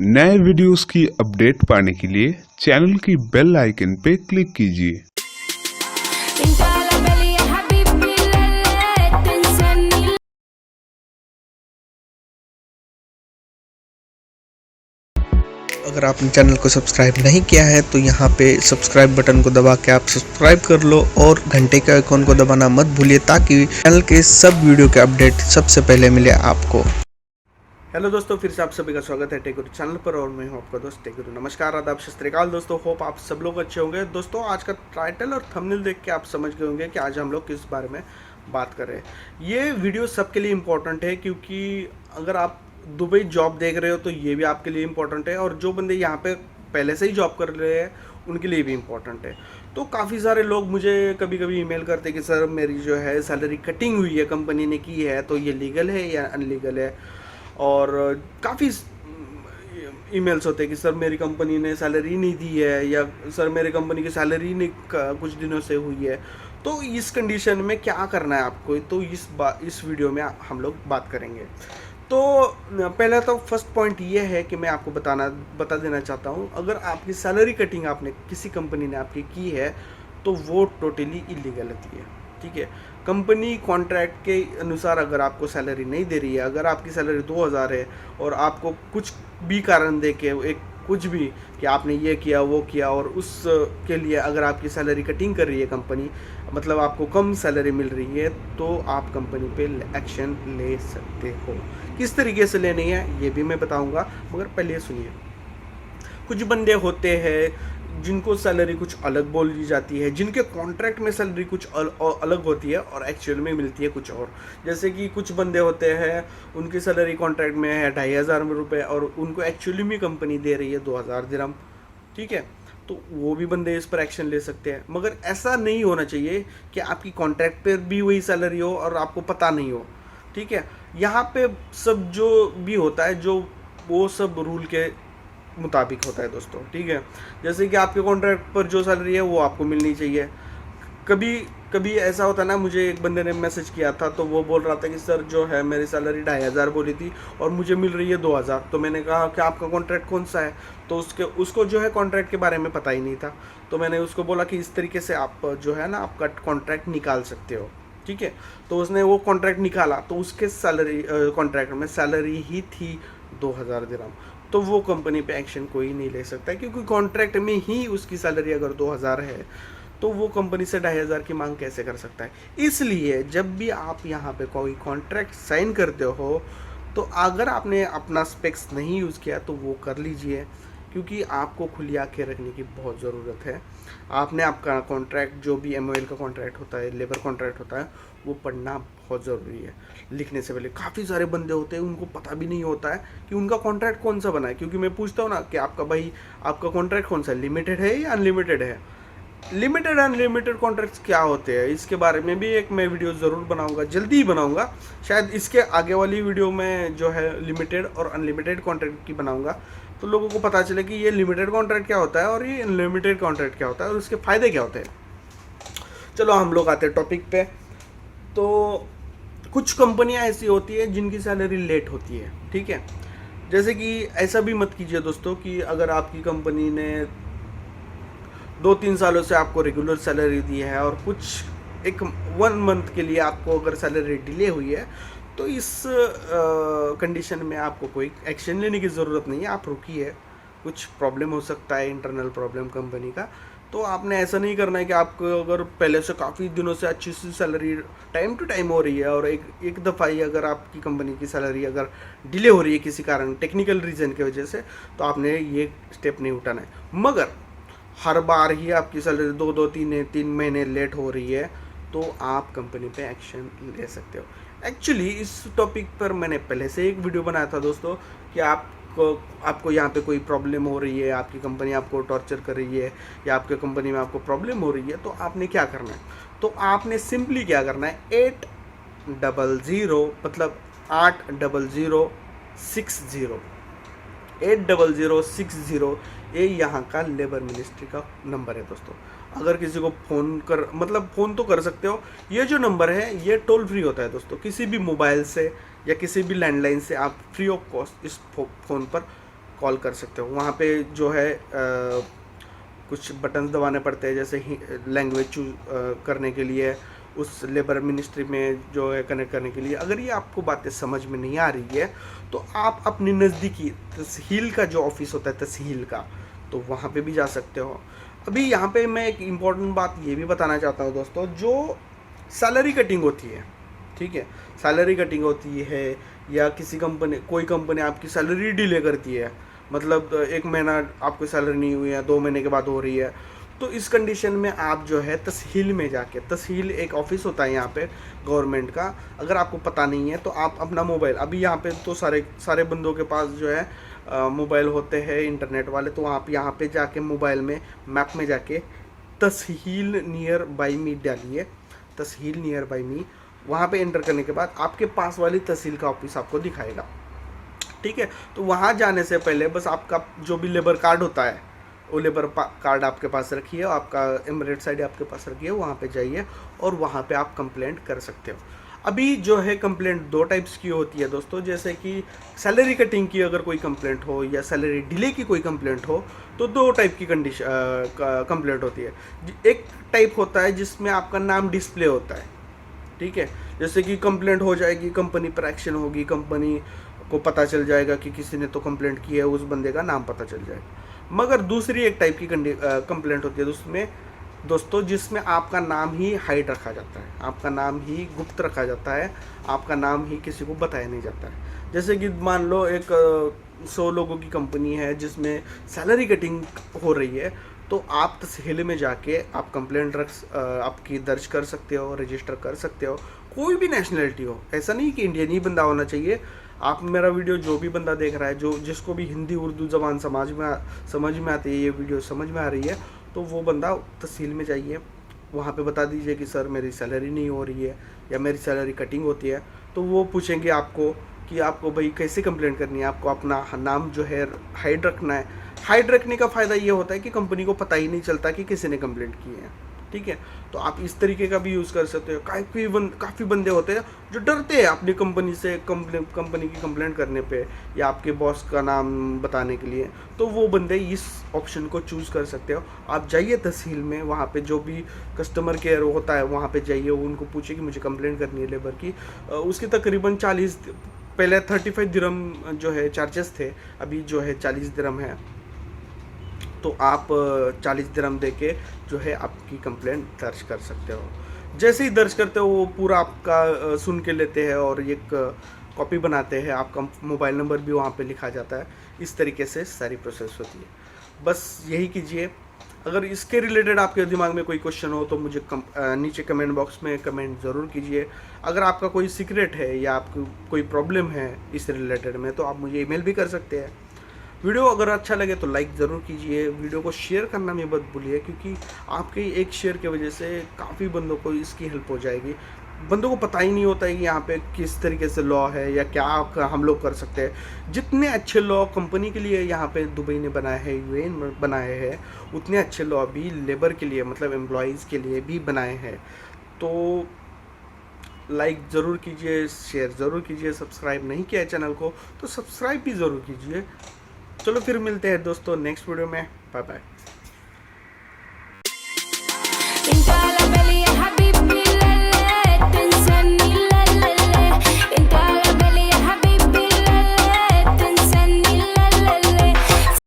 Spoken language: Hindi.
नए वीडियोस की अपडेट पाने के लिए चैनल की बेल आइकन पे क्लिक कीजिए। अगर आपने चैनल को सब्सक्राइब नहीं किया है तो यहाँ पे सब्सक्राइब बटन को दबा के आप सब्सक्राइब कर लो और घंटे के आइकॉन को दबाना मत भूलिए ताकि चैनल के सब वीडियो के अपडेट सबसे पहले मिले आपको। हेलो दोस्तों, फिर से आप सभी का स्वागत है टेक गुरु चैनल पर और मैं हूं आपका दोस्त टेक गुरु। नमस्कार, आदाब, सत श्री अकाल दोस्तों। होप आप सब लोग अच्छे होंगे। दोस्तों, आज का टाइटल और थंबनेल देख के आप समझ गए होंगे कि आज हम लोग किस बारे में बात कर रहे हैं। ये वीडियो सबके लिए इम्पोर्टेंट है क्योंकि अगर आप दुबई जॉब देख रहे हो तो ये भी आपके लिए इम्पोर्टेंट है, और जो बंदे यहाँ पे पहले से ही जॉब कर रहे हैं उनके लिए भी इम्पोर्टेंट है। तो काफ़ी सारे लोग मुझे कभी कभी ईमेल करते हैं कि सर मेरी जो है सैलरी कटिंग हुई है, कंपनी ने की है, तो ये लीगल है या अनलीगल है। और काफ़ी ईमेल्स होते हैं कि सर मेरी कंपनी ने सैलरी नहीं दी है, या सर मेरी कंपनी की सैलरी नहीं कुछ दिनों से हुई है। तो इस कंडीशन में क्या करना है आपको, तो इस वीडियो में हम लोग बात करेंगे। तो पहला तो फर्स्ट पॉइंट ये है कि मैं आपको बता देना चाहता हूँ, अगर आपकी सैलरी कटिंग आपने किसी कंपनी ने आपकी की है तो वो टोटली इलीगल होती है। ठीक है, कंपनी कॉन्ट्रैक्ट के अनुसार अगर आपको सैलरी नहीं दे रही है, अगर आपकी सैलरी 2000 है और आपको कुछ भी कारण दे के एक कुछ भी कि आपने ये किया वो किया और उस के लिए अगर आपकी सैलरी कटिंग कर रही है कंपनी, मतलब आपको कम सैलरी मिल रही है, तो आप कंपनी पे एक्शन ले सकते हो। किस तरीके से लेनी है ये भी मैं बताऊंगा, मगर पहले सुनिए। कुछ बंदे होते हैं जिनको सैलरी कुछ अलग बोली जाती है, जिनके कॉन्ट्रैक्ट में सैलरी कुछ अलग होती है और एक्चुअल में मिलती है कुछ और। जैसे कि कुछ बंदे होते हैं उनकी सैलरी कॉन्ट्रैक्ट में है 2500 रुपये और उनको एक्चुअली में कंपनी दे रही है 2000 दिरहम। ठीक है, तो वो भी बंदे इस पर एक्शन ले सकते हैं। मगर ऐसा नहीं होना चाहिए कि आपकी कॉन्ट्रैक्ट पर भी वही सैलरी हो और आपको पता नहीं हो। ठीक है, यहाँ पे सब जो भी होता है जो वो सब रूल के मुताबिक होता है दोस्तों। ठीक है, जैसे कि आपके कॉन्ट्रैक्ट पर जो सैलरी है वो आपको मिलनी चाहिए। कभी ऐसा होता है ना, मुझे एक बंदे ने मैसेज किया था तो वो बोल रहा था कि सर जो है मेरी सैलरी 2500 बोली थी और मुझे मिल रही है 2000। तो मैंने कहा कि आपका कॉन्ट्रैक्ट कौन सा है, तो उसको जो है कॉन्ट्रैक्ट के बारे में पता ही नहीं था। तो मैंने उसको बोला कि इस तरीके से आप जो है ना आपका कॉन्ट्रैक्ट निकाल सकते हो। ठीक है, तो उसने वो कॉन्ट्रैक्ट निकाला तो उसके सैलरी कॉन्ट्रैक्ट में सैलरी ही थी 2000 दिरहम। तो वो कंपनी पे एक्शन कोई नहीं ले सकता क्योंकि कॉन्ट्रैक्ट में ही उसकी सैलरी अगर 2000 है तो वो कंपनी से 2500 की मांग कैसे कर सकता है। इसलिए जब भी आप यहाँ पे कोई कॉन्ट्रैक्ट साइन करते हो तो अगर आपने अपना स्पेक्स नहीं यूज़ किया तो वो कर लीजिए, क्योंकि आपको खुली आंखें रखने की बहुत ज़रूरत है। आपने आपका कॉन्ट्रैक्ट जो भी MOL का कॉन्ट्रैक्ट होता है, लेबर कॉन्ट्रैक्ट होता है, वो पढ़ना बहुत ज़रूरी है लिखने से पहले। काफ़ी सारे बंदे होते हैं उनको पता भी नहीं होता है कि उनका कॉन्ट्रैक्ट कौन सा बना है, क्योंकि मैं पूछता हूँ ना कि आपका कॉन्ट्रैक्ट कौन सा है, लिमिटेड है या अनलिमिटेड है। लिमिटेड अनलिमिटेड कॉन्ट्रैक्ट्स क्या होते हैं इसके बारे में भी एक मैं वीडियो ज़रूर बनाऊंगा, जल्दी ही बनाऊंगा। शायद इसके आगे वाली वीडियो में जो है लिमिटेड और अनलिमिटेड कॉन्ट्रैक्ट की बनाऊंगा, तो लोगों को पता चले कि ये लिमिटेड कॉन्ट्रैक्ट क्या होता है और ये अनलिमिटेड कॉन्ट्रैक्ट क्या होता है और उसके फ़ायदे क्या होते हैं। चलो हम लोग आते हैं टॉपिक पे। तो कुछ कंपनियां ऐसी होती है जिनकी सैलरी लेट होती है। ठीक है, जैसे कि ऐसा भी मत कीजिए दोस्तों कि अगर आपकी कंपनी ने 2-3 सालों से आपको रेगुलर सैलरी दी है और कुछ एक 1 मंथ के लिए आपको अगर सैलरी डिले हुई है, तो इस कंडीशन में आपको कोई एक्शन लेने की ज़रूरत नहीं है। आप रुकिए, कुछ प्रॉब्लम हो सकता है, इंटरनल प्रॉब्लम कंपनी का। तो आपने ऐसा नहीं करना है कि आपको अगर पहले से काफ़ी दिनों से अच्छी सी सैलरी टाइम टू टाइम हो रही है और एक दफ़ा ही अगर आपकी कंपनी की सैलरी अगर डिले हो रही है किसी कारण, टेक्निकल रीज़न की वजह से, तो आपने ये स्टेप नहीं उठाना है। मगर हर बार ही आपकी सैलरी 2-3 महीने लेट हो रही है तो आप कंपनी पे एक्शन ले सकते हो। एक्चुअली इस टॉपिक पर मैंने पहले से एक वीडियो बनाया था दोस्तों कि आपको यहाँ पे कोई प्रॉब्लम हो रही है, आपकी कंपनी आपको टॉर्चर कर रही है या आपके कंपनी में आपको प्रॉब्लम हो रही है, तो आपने क्या करना है। तो आपने सिंपली क्या करना है, 800 मतलब 80060 80060 ये यहाँ का लेबर मिनिस्ट्री का नंबर है दोस्तों। अगर किसी को फ़ोन तो कर सकते हो। ये जो नंबर है ये टोल फ्री होता है दोस्तों, किसी भी मोबाइल से या किसी भी लैंडलाइन से आप फ्री ऑफ कॉस्ट इस फ़ोन पर कॉल कर सकते हो। वहाँ पे जो है कुछ बटन दबाने पड़ते हैं, जैसे लैंग्वेज चूज करने के लिए, उस लेबर मिनिस्ट्री में जो है कनेक्ट करने के लिए। अगर ये आपको बातें समझ में नहीं आ रही है तो आप अपनी नज़दीकी तहसील का जो ऑफिस होता है तहसील का, तो वहाँ पे भी जा सकते हो। अभी यहाँ पे मैं एक इम्पॉर्टेंट बात ये भी बताना चाहता हूँ दोस्तों, जो सैलरी कटिंग होती है, ठीक है, सैलरी कटिंग होती है या किसी कंपनी, कोई कंपनी आपकी सैलरी डिले करती है, मतलब 1 महीना आपको सैलरी नहीं हुई है, 2 महीने के बाद हो रही है, तो इस कंडीशन में आप जो है तहसील में जाके, तहसील एक ऑफिस होता है यहाँ पे गवर्नमेंट का, अगर आपको पता नहीं है तो आप अपना मोबाइल, अभी यहाँ पे तो सारे बंदों के पास जो है मोबाइल होते हैं इंटरनेट वाले, तो आप यहाँ पे जाके मोबाइल में मैप में जाके तहसील नियर बाई मी डालिए, तहसील नियर बाई मी, वहाँ पे एंटर करने के बाद आपके पास वाली तहसील का ऑफिस आपको दिखाएगा, ठीक है। तो वहाँ जाने से पहले बस आपका जो भी लेबर कार्ड होता है वो लेबर कार्ड आपके पास रखिए, आपका एमरेट्स आईडी आपके पास रखिए, वहाँ पे जाइए और वहाँ पे आप कंप्लेंट कर सकते हो। अभी जो है कंप्लेंट 2 टाइप्स की होती है दोस्तों, जैसे कि सैलरी कटिंग की अगर कोई कंप्लेंट हो या सैलरी डिले की कोई कंप्लेंट हो तो 2 टाइप की कंप्लेंट होती है। एक टाइप होता है जिसमें आपका नाम डिस्प्ले होता है, ठीक है, जैसे कि कंप्लेंट हो जाएगी, कंपनी पर एक्शन होगी, कंपनी को पता चल जाएगा कि किसी ने तो कंप्लेंट की है, उस बंदे का नाम पता चल जाएगा। मगर दूसरी एक टाइप की कंप्लेंट होती है उसमें दोस्तों, जिसमें आपका नाम ही हाइड रखा जाता है, आपका नाम ही गुप्त रखा जाता है, आपका नाम ही किसी को बताया नहीं जाता है। जैसे कि मान लो एक 100 लोगों की कंपनी है जिसमें सैलरी कटिंग हो रही है, तो आप तहसील में जाके आप कंप्लेंट आपकी दर्ज कर सकते हो, रजिस्टर कर सकते हो, कोई भी नेशनलिटी हो, ऐसा नहीं कि इंडियन ही बंदा होना चाहिए। आप मेरा वीडियो जो भी बंदा देख रहा है, जो जिसको भी हिंदी उर्दू ज़बान समझ में आती है, ये वीडियो समझ में आ रही है, तो वो बंदा तहसील में जाइए, वहाँ पे बता दीजिए कि सर मेरी सैलरी नहीं हो रही है या मेरी सैलरी कटिंग होती है, तो वो पूछेंगे आपको कि आपको भाई कैसे कंप्लेंट करनी है, आपको अपना नाम जो है हाइड रखना है। हाइड रखने का फ़ायदा ये होता है कि कंपनी को पता ही नहीं चलता कि किसी ने कंप्लेंट की है, ठीक है। तो आप इस तरीके का भी यूज़ कर सकते हो। काफ़ी बंदे होते हैं जो डरते हैं अपनी कंपनी से, कंपनी की कंप्लेंट करने पे या आपके बॉस का नाम बताने के लिए, तो वो बंदे इस ऑप्शन को चूज़ कर सकते हो। आप जाइए तहसील में, वहाँ पे जो भी कस्टमर केयर होता है वहाँ पे जाइए, उनको पूछिए कि मुझे कंप्लेंट करनी है लेबर की। उसके तकरीबन 40, पहले 35 दिरहम जो है चार्जेस थे, अभी जो है 40 दिरहम है, तो आप 40 दिरहम दे के जो है आपकी कंप्लेंट दर्ज कर सकते हो। जैसे ही दर्ज करते हो वो पूरा आपका सुन के लेते हैं और एक कॉपी बनाते हैं, आपका मोबाइल नंबर भी वहाँ पे लिखा जाता है। इस तरीके से सारी प्रोसेस होती है। बस यही कीजिए। अगर इसके रिलेटेड आपके दिमाग में कोई क्वेश्चन हो तो मुझे नीचे कमेंट बॉक्स में कमेंट ज़रूर कीजिए। अगर आपका कोई सीक्रेट है या आपको कोई प्रॉब्लम है इस रिलेटेड में, तो आप मुझे ईमेल भी कर सकते हैं। वीडियो अगर अच्छा लगे तो लाइक ज़रूर कीजिए, वीडियो को शेयर करना भी मत भूलिए, क्योंकि आपके एक शेयर की वजह से काफ़ी बंदों को इसकी हेल्प हो जाएगी। बंदों को पता ही नहीं होता है कि यहाँ पे किस तरीके से लॉ है या क्या हम लोग कर सकते हैं। जितने अच्छे लॉ कंपनी के लिए यहाँ पे दुबई ने बनाए हैं, यूएन बनाए हैं, उतने अच्छे लॉ भी लेबर के लिए, मतलब एम्प्लॉयज़ के लिए भी बनाए हैं। तो लाइक ज़रूर कीजिए, शेयर ज़रूर कीजिए, सब्सक्राइब नहीं किया है चैनल को तो सब्सक्राइब भी ज़रूर कीजिए। चलो फिर मिलते हैं दोस्तों नेक्स्ट वीडियो में। Bye bye.